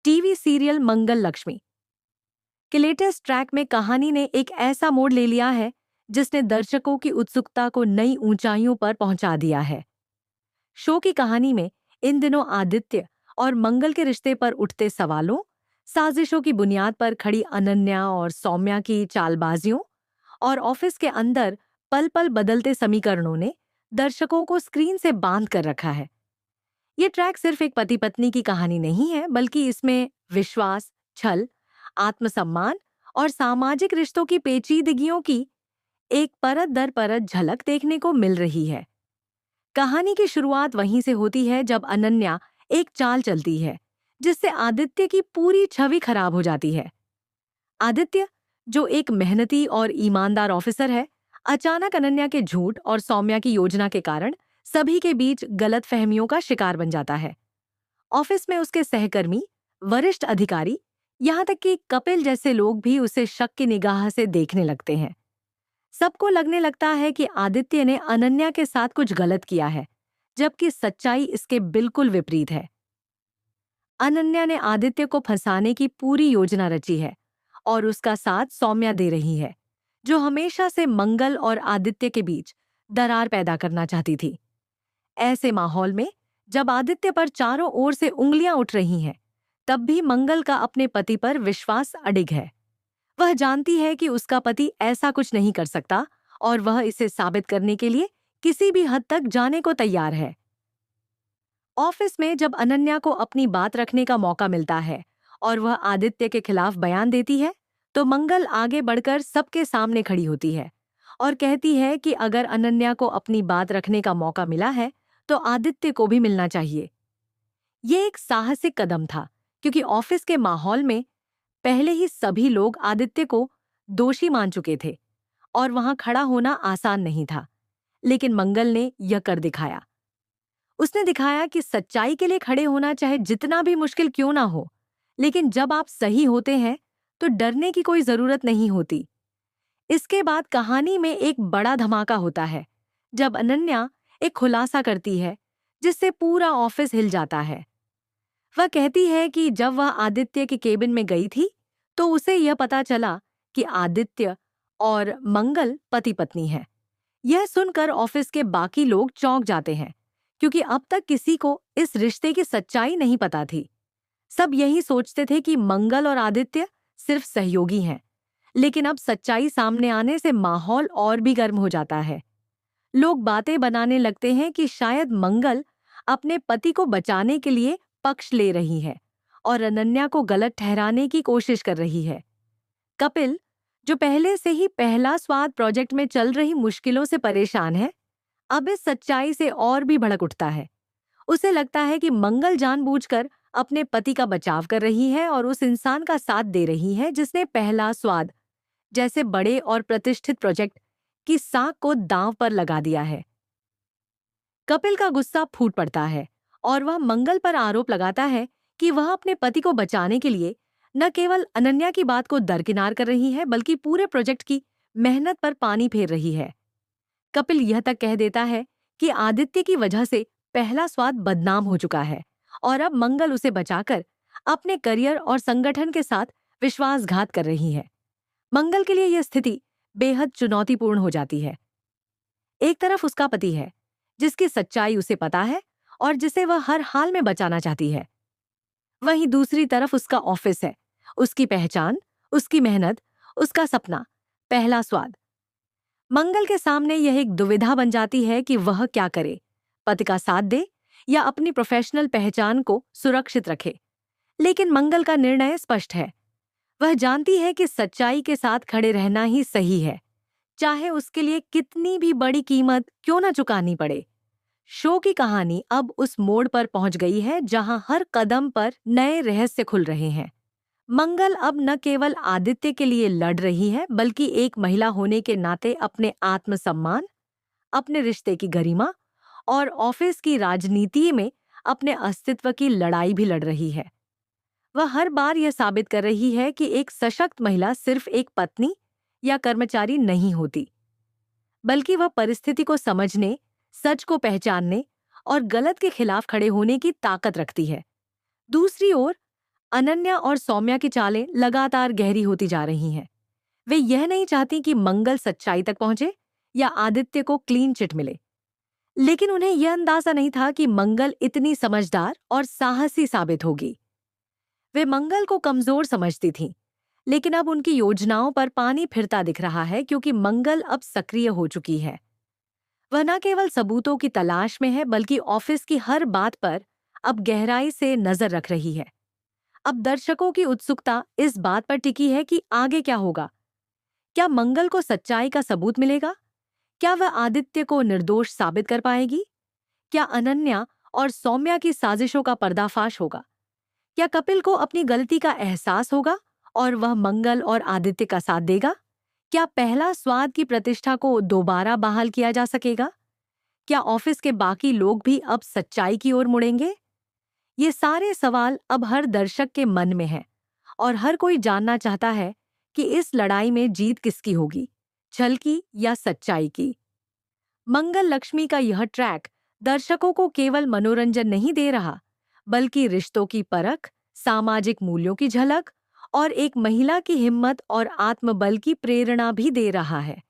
TV serial मंगल लक्ष्मी के latest track में कहानी ने एक ऐसा मोड़ ले लिया है जिसने दर्शकों की उत्सुकता को नई ऊंचाइयों पर पहुंचा दिया है। शो की कहानी में इन दिनों आदित्य और मंगल के रिश्ते पर उठते सवालों, साजिशों की बुनियाद पर खड़ी अनन्या और सौम्या की चालबाजियों और ऑफिस के अंदर पल पल बदलते समीकरणों ने दर्शकों को स्क्रीन से बांध कर रखा है। ये ट्रैक सिर्फ एक पति पत्नी की कहानी नहीं है, बल्कि इसमें विश्वास, छल, आत्मसम्मान और सामाजिक रिश्तों की पेचीदगियों की एक परत दर परत झलक देखने को मिल रही है। कहानी की शुरुआत वहीं से होती है जब अनन्या एक चाल चलती है जिससे आदित्य की पूरी छवि खराब हो जाती है। आदित्य, जो एक मेहनती और ईमानदार ऑफिसर है, अचानक अनन्या के झूठ और सौम्या की योजना के कारण सभी के बीच गलतफहमियों का शिकार बन जाता है। ऑफिस में उसके सहकर्मी, वरिष्ठ अधिकारी, यहाँ तक कि कपिल जैसे लोग भी उसे शक की निगाह से देखने लगते हैं। सबको लगने लगता है कि आदित्य ने अनन्या के साथ कुछ गलत किया है, जबकि सच्चाई इसके बिल्कुल विपरीत है। अनन्या ने आदित्य को फंसाने की पूरी योजना रची है और उसका साथ सौम्या दे रही है, जो हमेशा से मंगल और आदित्य के बीच दरार पैदा करना चाहती थी। ऐसे माहौल में जब आदित्य पर चारों ओर से उंगलियां उठ रही हैं, तब भी मंगल का अपने पति पर विश्वास अडिग है। वह जानती है कि उसका पति ऐसा कुछ नहीं कर सकता और वह इसे साबित करने के लिए किसी भी हद तक जाने को तैयार है। ऑफिस में जब अनन्या को अपनी बात रखने का मौका मिलता है और वह आदित्य के खिलाफ बयान देती है, तो मंगल आगे बढ़कर सबके सामने खड़ी होती है और कहती है कि अगर अनन्या को अपनी बात रखने का मौका मिला है, तो आदित्य को भी मिलना चाहिए। ये एक साहसिक कदम था, क्योंकि ऑफिस के माहौल में पहले ही सभी लोग आदित्य को दोषी मान चुके थे और वहां खड़ा होना आसान नहीं था। लेकिन मंगल ने यह कर दिखाया। उसने दिखाया कि सच्चाई के लिए खड़े होना चाहे जितना भी मुश्किल क्यों ना हो, लेकिन जब आप सही होते हैं तो डरने की कोई जरूरत नहीं होती। इसके बाद कहानी में एक बड़ा धमाका होता है जब अनन्या एक खुलासा करती है जिससे पूरा ऑफिस हिल जाता है। वह कहती है कि जब वह आदित्य के केबिन में गई थी तो उसे यह पता चला कि आदित्य और मंगल पति पत्नी हैं। यह सुनकर ऑफिस के बाकी लोग चौंक जाते हैं, क्योंकि अब तक किसी को इस रिश्ते की सच्चाई नहीं पता थी। सब यही सोचते थे कि मंगल और आदित्य सिर्फ सहयोगी हैं, लेकिन अब सच्चाई सामने आने से माहौल और भी गर्म हो जाता है। लोग बातें बनाने लगते हैं कि शायद मंगल अपने पति को बचाने के लिए पक्ष ले रही है और अनन्या को गलत ठहराने की कोशिश कर रही है। कपिल, जो पहले से ही पहला स्वाद प्रोजेक्ट में चल रही मुश्किलों से परेशान है, अब इस सच्चाई से और भी भड़क उठता है। उसे लगता है कि मंगल जानबूझकर अपने पति का बचाव कर रही है और उस इंसान का साथ दे रही है जिसने पहला स्वाद जैसे बड़े और प्रतिष्ठित प्रोजेक्ट की साख को दांव पर लगा दिया है। कपिल का गुस्सा फूट पड़ता है और वह मंगल पर आरोप लगाता है कि वह अपने पति को बचाने के लिए न केवल अनन्या की बात को दरकिनार कर रही है, बल्कि पूरे प्रोजेक्ट की मेहनत पर पानी फेर रही है। कपिल यह तक कह देता है कि आदित्य की वजह से पहला स्वाद बदनाम हो चुका है और अब मंगल उसे बचाकर अपने करियर और संगठन के साथ विश्वासघात कर रही है। मंगल के लिए यह स्थिति बेहद चुनौतीपूर्ण हो जाती है। एक तरफ उसका पति है जिसकी सच्चाई उसे पता है और जिसे वह हर हाल में बचाना चाहती है। वहीं दूसरी तरफ उसका ऑफिस है, उसकी पहचान, उसकी मेहनत, उसका सपना, पहला स्वाद। मंगल के सामने यह एक दुविधा बन जाती है कि वह क्या करे, पति का साथ दे या अपनी प्रोफेशनल पहचान को सुरक्षित रखे। लेकिन मंगल का निर्णय स्पष्ट है। वह जानती है कि सच्चाई के साथ खड़े रहना ही सही है, चाहे उसके लिए कितनी भी बड़ी कीमत क्यों न चुकानी पड़े। शो की कहानी अब उस मोड़ पर पहुंच गई है जहां हर कदम पर नए रहस्य खुल रहे हैं। मंगल अब न केवल आदित्य के लिए लड़ रही है, बल्कि एक महिला होने के नाते अपने आत्मसम्मान, अपने रिश्ते की गरिमा और ऑफिस की राजनीति में अपने अस्तित्व की लड़ाई भी लड़ रही है। वह हर बार यह साबित कर रही है कि एक सशक्त महिला सिर्फ एक पत्नी या कर्मचारी नहीं होती, बल्कि वह परिस्थिति को समझने, सच को पहचानने और गलत के खिलाफ खड़े होने की ताकत रखती है। दूसरी ओर अनन्या और सौम्या की चालें लगातार गहरी होती जा रही हैं। वे यह नहीं चाहती कि मंगल सच्चाई तक पहुंचे या आदित्य को क्लीन चिट मिले, लेकिन उन्हें यह अंदाजा नहीं था कि मंगल इतनी समझदार और साहसी साबित होगी। वे मंगल को कमजोर समझती थीं, लेकिन अब उनकी योजनाओं पर पानी फिरता दिख रहा है क्योंकि मंगल अब सक्रिय हो चुकी है। वह न केवल सबूतों की तलाश में है बल्कि ऑफिस की हर बात पर अब गहराई से नजर रख रही है। अब दर्शकों की उत्सुकता इस बात पर टिकी है कि आगे क्या होगा। क्या मंगल को सच्चाई का सबूत मिलेगा? क्या वह आदित्य को निर्दोष साबित कर पाएगी? क्या अनन्या और सौम्या की साजिशों का पर्दाफाश होगा? क्या कपिल को अपनी गलती का एहसास होगा और वह मंगल और आदित्य का साथ देगा? क्या पहला स्वाद की प्रतिष्ठा को दोबारा बहाल किया जा सकेगा? क्या ऑफिस के बाकी लोग भी अब सच्चाई की ओर मुड़ेंगे? ये सारे सवाल अब हर दर्शक के मन में हैं और हर कोई जानना चाहता है कि इस लड़ाई में जीत किसकी होगी, छल की या सच्चाई की। मंगल लक्ष्मी का यह ट्रैक दर्शकों को केवल मनोरंजन नहीं दे रहा, बल्कि रिश्तों की परख, सामाजिक मूल्यों की झलक और एक महिला की हिम्मत और आत्मबल की प्रेरणा भी दे रहा है।